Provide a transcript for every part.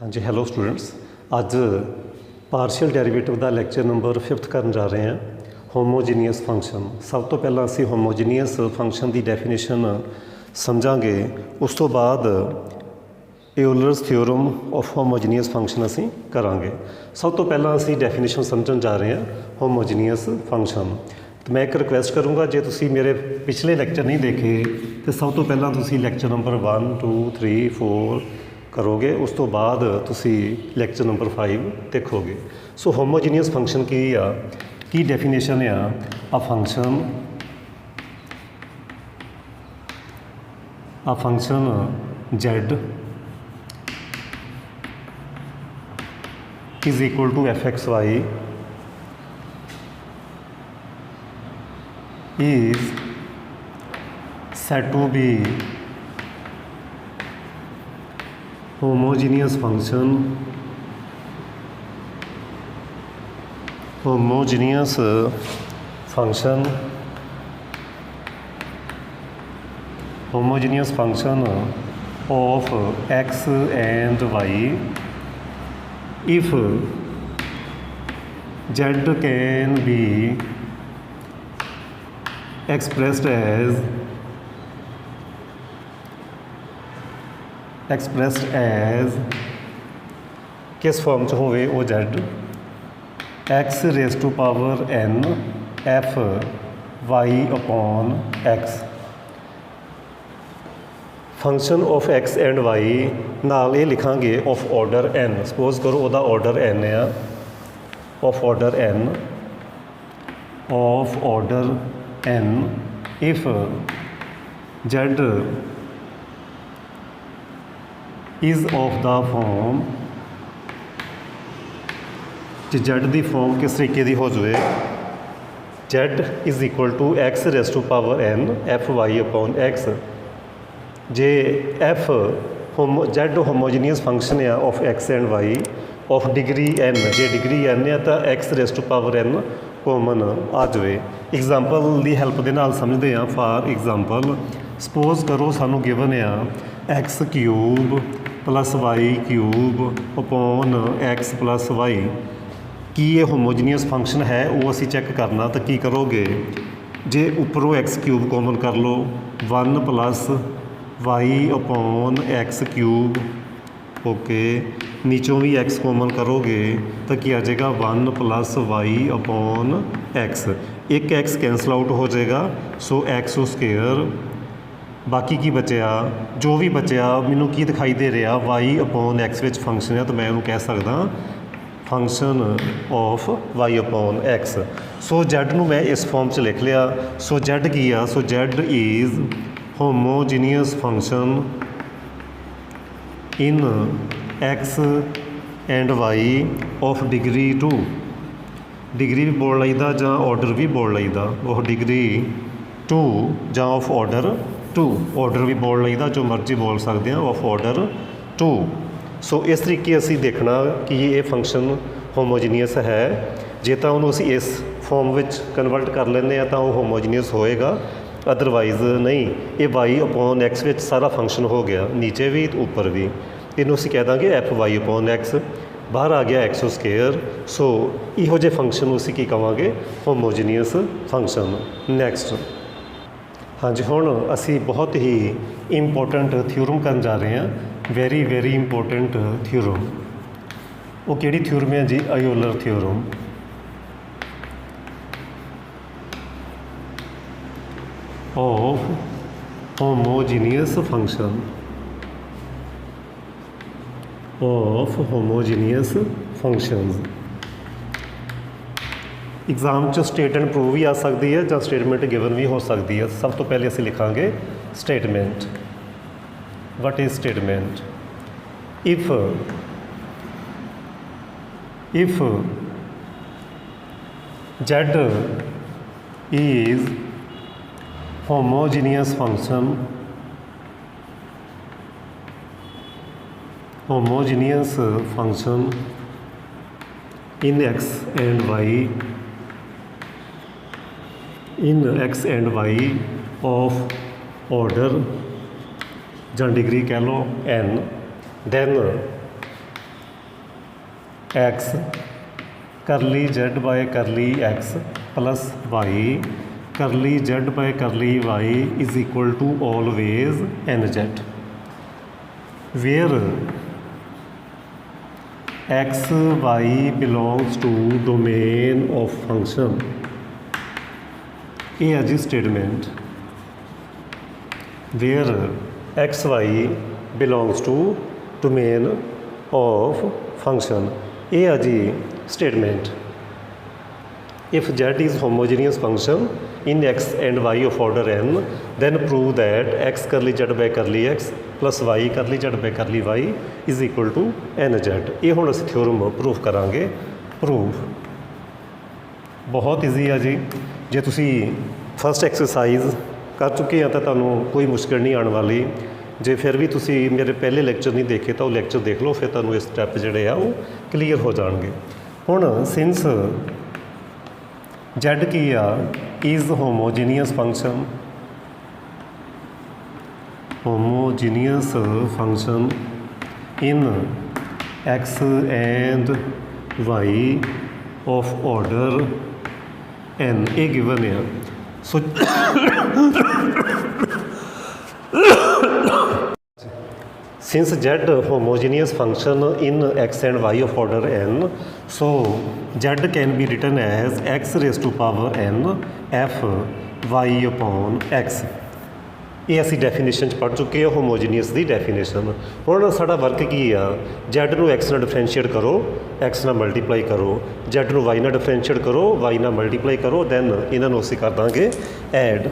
हाँ जी, hello students. ਅੱਜ ਪਾਰਸ਼ੀਅਲ derivative ਦਾ lecture number 5th ਕਰਨ ਜਾ ਰਹੇ ਹਾਂ। ਹੋਮੋਜੀਨੀਅਸ ਫੰਕਸ਼ਨ। ਸਭ ਤੋਂ ਪਹਿਲਾਂ ਅਸੀਂ ਹੋਮੋਜੀਨੀਅਸ ਫੰਕਸ਼ਨ ਦੀ ਡੈਫੀਨੇਸ਼ਨ ਸਮਝਾਂਗੇ। ਉਸ ਤੋਂ ਬਾਅਦ ਏਓਲਰਸ ਥਿਓਰਮ ਆਫ ਹੋਮੋਜੀਨੀਅਸ ਫੰਕਸ਼ਨ ਅਸੀਂ ਕਰਾਂਗੇ। ਸਭ ਤੋਂ ਪਹਿਲਾਂ ਅਸੀਂ ਡੈਫੀਨੇਸ਼ਨ ਸਮਝਣ ਜਾ ਰਹੇ ਹਾਂ ਹੋਮੋਜੀਨੀਅਸ ਫੰਕਸ਼ਨ। ਤੇ ਮੈਂ ਇੱਕ ਰਿਕੁਐਸਟ ਕਰੂੰਗਾ, ਜੇ ਤੁਸੀਂ ਮੇਰੇ ਪਿਛਲੇ ਲੈਕਚਰ ਨਹੀਂ ਦੇਖੇ ਤਾਂ ਸਭ ਤੋਂ ਪਹਿਲਾਂ ਤੁਸੀਂ ਲੈਕਚਰ ਨੰਬਰ 1 2 3 4 ਕਰੋਗੇ। ਉਸ ਤੋਂ ਬਾਅਦ ਤੁਸੀਂ ਲੈਕਚਰ ਨੰਬਰ 5 ਦੇਖੋਗੇ। ਸੋ ਹੋਮੋਜੀਨੀਅਸ ਫੰਕਸ਼ਨ ਕੀ ਆ, ਕੀ ਡੈਫੀਨੇਸ਼ਨ ਆ। ਆ function z is equal to fxy is said to be homogeneous function of x and y if z can be expressed as किस फॉर्म च होवे वो z x raise to power n f y upon x। Function of x and y नाल ये लिखांगे of order n। Suppose करो वह order n है, of order n if z is of the form, जे z की form किस तरीके की हो जाए, z is equal to x raise to power n f y upon x। जे f z होमोजीनियस फंक्शन है of x and y of degree n, जे डिग्री n है तो x raise to power n common आ जाए। Example की help के नाल समझते हैं। फॉर एग्जाम्पल सपोज करो सानू गिवन आ x cube plus y cube upon x plus y. की ये होमोजीनियस फंक्शन है वो असी चैक करना। तो की करोगे, जे उपरों x क्यूब कॉमन कर लो 1 plus y upon x cube, okay. नीचों भी x कॉमन करोगे तो क्या आ जाएगा 1 प्लस वाई अपॉन x। एक x कैंसल आउट हो जाएगा, सो x स्क्वेयर। बाकी की बचया, जो भी बचया मैनू की दिखाई दे रहा y upon x which function है, तो मैं उन्होंने कह सकदा function of y upon x. So z नू मैं इस फॉर्म च लिख लिया। सो जैड की आ, so z is homogeneous function in x and y of degree 2। Degree भी बोल लईदा जां ऑर्डर भी बोल लईदा, ऑफ डिग्री 2 जां ऑफ ऑर्डर 2। ऑर्डर भी बोल लईदा, जो मर्जी बोल सकते हैं, ऑफ ऑर्डर 2। सो इस तरीके असी देखना कि ये फंक्शन होमोजीनियस है। जे तो उन्होंने असी इस फॉर्म विच कन्वर्ट कर लें तो वह होमोजीनियस होएगा, अदरवाइज़ नहीं। ये वाई अपॉन एक्स विच सारा फंक्शन हो गया, नीचे भी ऊपर भी। इनू असी कह देंगे एफ वाई अपॉन एक्स, बाहर आ गया एक्स स्क्वेयर। सो इहो जे फंक्शन असी की कहांगे होमोजीनियस फंक्शन। नैक्सट, हाँ जी, हुण असी बहुत ही इंपोर्टेंट थ्योरम करन जा रहे हैं। Very very important theorem. वो किहड़ी थ्योरम है जी? Euler theorem. Of homogeneous function, of homogeneous functions. Exam च स्टेट एंड प्रूव भी आ सकती है, ਜਾਂ स्टेटमेंट गिवन भी हो सकती है। सब तो पहले असी लिखांगे statement. What is statement? If z is homogeneous function in x and y of order ਜਾਂ डिग्री कह लो n, then x curly z by curly x plus y curly z by curly y is equal to always n z where x y belongs to domain of function. ये है जी statement where x y belongs to domain of function. ये है जी statement if z is homogeneous function in x and y of order n then prove that x curly z by curly x plus y curly z by curly y is equal to n z. ये हुण असीं theorem prove करांगे। Prove बहुत easy है जी। जे तुसीं first exercise कर चुके हैं तो तुहानूं कोई मुश्किल नहीं आने वाली। जे फिर भी तुसीं मेरे पहले लैक्चर नहीं देखे तो लैक्चर देख लो, फिर तुहानूं ये स्टैप जिहड़े आ वो क्लीयर हो जाएंगे। हुण सिंस जेड की आ is homogeneous function homogeneous function in x and y of order n a given है। So since z homogeneous function in x and y of order n, so z can be written as x raised to power n f y upon x। ये असी definition पढ़ चुके हैं homogeneous की definition. हुण साडा work की आ Z नूं एक्स नाल डिफरेंशिएट करो, एक्स नाल मल्टीप्लाई करो, जैड नूं वाई नाल डिफरेंशिएट करो, वाई नाल मल्टीप्लाई करो, दैन इन्हां नूं असीं कर दांगे ऐड।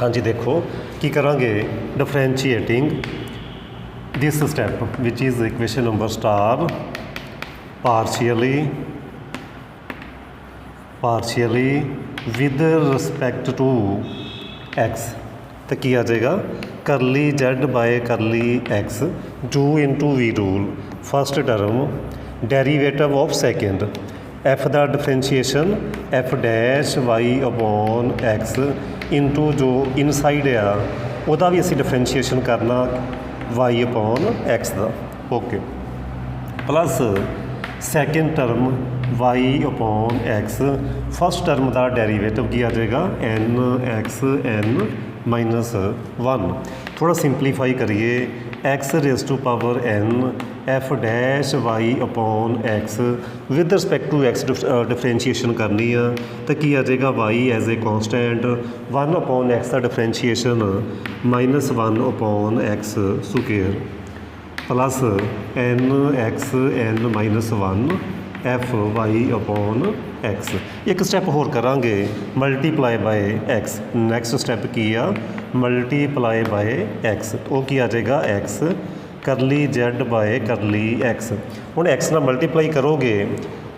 हाँ जी देखो की करांगे differentiating this step which is equation number star partially with respect to x तो की आ जाएगा curly z by curly x do into v rule first term derivative of second f the differentiation f dash y upon x into जो inside आ वह भी असी differentiation करना वाई अपॉन एक्स का। Okay plus second term y upon x first term का derivative की आ जाएगा n x n minus one. थोड़ा सिंपलीफाई करिए x raise to power n f dash y upon x with respect to x differentiation करनी है तो की आ जाएगा y as a constant one upon x का differentiation minus one upon x square plus n x n minus one f y upon x. एक step होर करांगे multiply by x. Next step की आ मल्टीप्लाई बाय एक्स वो की आ जाएगा x curly z by curly x. हुण एक्स नाल मल्टीप्लाई करोगे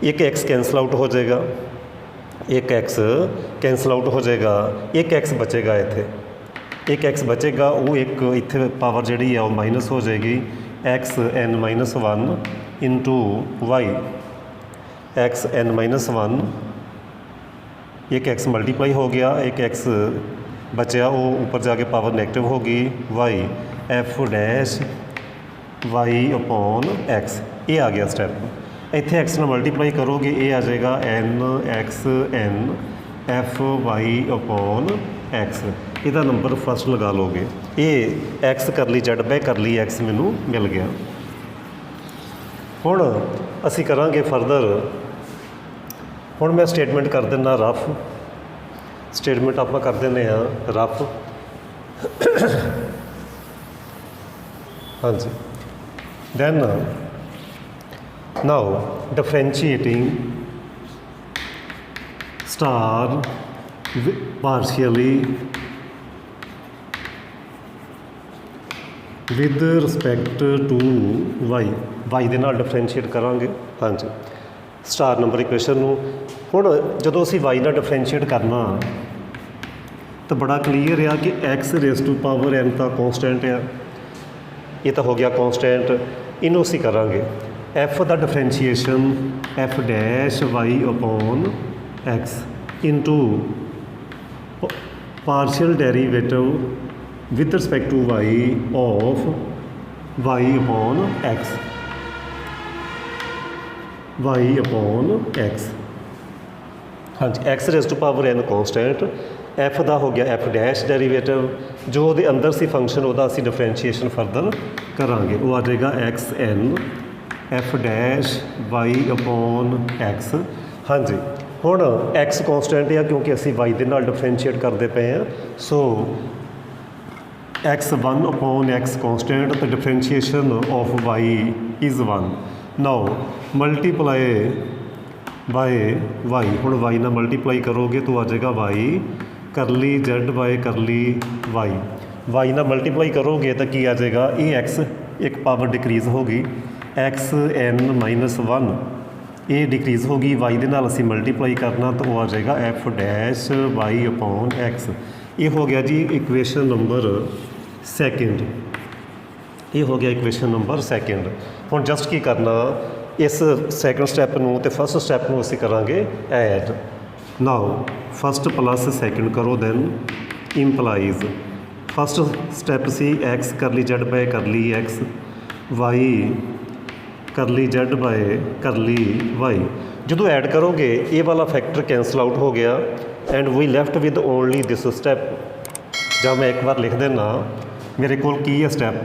एक एक्स कैंसल आउट हो जाएगा, एक एक्स कैंसल आउट हो जाएगा, एक एक्स बचेगा इत्थे, एक एक्स बचेगा वो एक इत्थे पावर जिहड़ी है वो माइनस हो जाएगी x n minus one into y x n minus one. एक एक्स मल्टीप्लाई हो गया, एक एक्स बचा वो ऊपर जाके पावर नेगेटिव होगी y f dash y upon x. ये आ गया स्टैप। इत्थे एक्स नाल मल्टीप्लाई करोगे ये आ जाएगा n x n f y upon x. इहदा नंबर फर्स्ट लगा लोगे। ये x curly z by curly x मैनू मिल गया। हुण असी करांगे फरदर। हुण मैं स्टेटमेंट कर देना रफ। स्टेटमेंट आप कर देने रफ। हाँ जी then now differentiating star partially with respect to y y दे नाल डिफरेंशिएट करांगे। हाँ जी स्टार नंबर इक्वेशन नूं हुण जदों असीं वाई नाल डिफरेंशिएट करना तो बड़ा क्लीयर है कि x raise to power n का कॉन्सटेंट है। ये तो हो गया कॉन्सटेंट। इनू असीं करांगे एफ का differentiation f dash y upon x into partial derivative with respect to y of y upon x. Y upon x. हाँ जी, x raise to power n constant, f का हो गया एफ डैश डेरीवेटिव, जो वो अंदर सी function वो असी डिफरेंशीएशन फर्दर करांगे, वो आ जाएगा x n f dash y upon x. हाँ जी, हुण एक्स कॉन्सटेंट है क्योंकि असी वाई के नाल डिफरेंशीएट करते पे हैं, so x one upon x constant, तो differentiation of y is one. Now multiply by y, हुण वाई ना मल्टीप्लाई करोगे तो आ जाएगा y curly z by curly y. Y ना मल्टीप्लाई करोगे तो की आ जाएगा, ये एक्स एक पावर डिक्रीज़ होगी, एक्स एन माइनस वन ये डिक्रीज़ होगी, वाई के नाल असी मल्टीप्लाई करना तो वो आ जाएगा f dash y upon x. ये हो गया जी इक्वेशन नंबर सैकेंड, ये हो गया इक्वेशन नंबर सैकेंड। हुण जस्ट की करना, इस सैकेंड स्टैप नूं ते फस्ट स्टैप नूं असीं करांगे add. Now first plus second करो, दैन इंपलाइज फस्ट स्टैप सी x curly z by curly x, y curly z by curly y. जो ऐड करोगे ये वाला फैक्टर कैंसल आउट हो गया and we left with only this step. जब मैं एक बार लिख देना, मेरे को की है step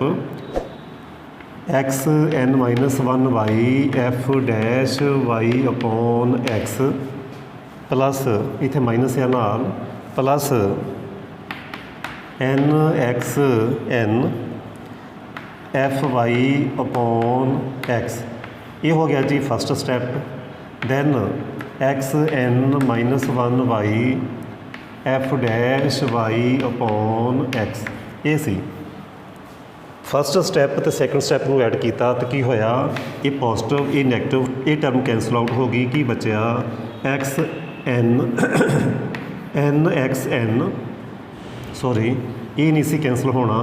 x n minus one y f dash y upon x plus इत्थे माइनस है नाल plus n x n f y upon x. ये हो गया जी first step. Then x n minus one y f dash y upon x. ये सी first step तो सैकेंड स्टैप में ऐड किया तो की होया, ये पॉजिटिव ये नैगेटिव ये टर्म कैंसल आउट हो गई, की बचा x n n x n sorry ये नहीं सी कैंसल होना,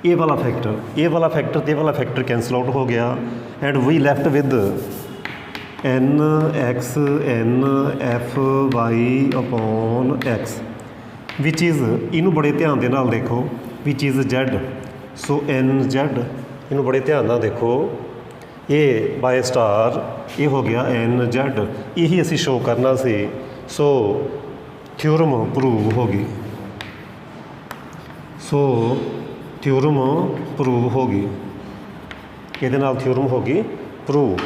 ये वाला फैक्टर कैंसल आउट हो गया and we left with n x n f y upon x which is, इनू बड़े ध्यान दे नाल देखो, which is z. So n z इनू बड़े ध्यान नाल देखो, ये बाय स्टार ये हो गया एन जेड, यही असी शो करना सी। सो थ्योरम प्रूव हो गई, सो थ्योरम प्रूव हो गई, ये थ्योरम हो गई प्रूव।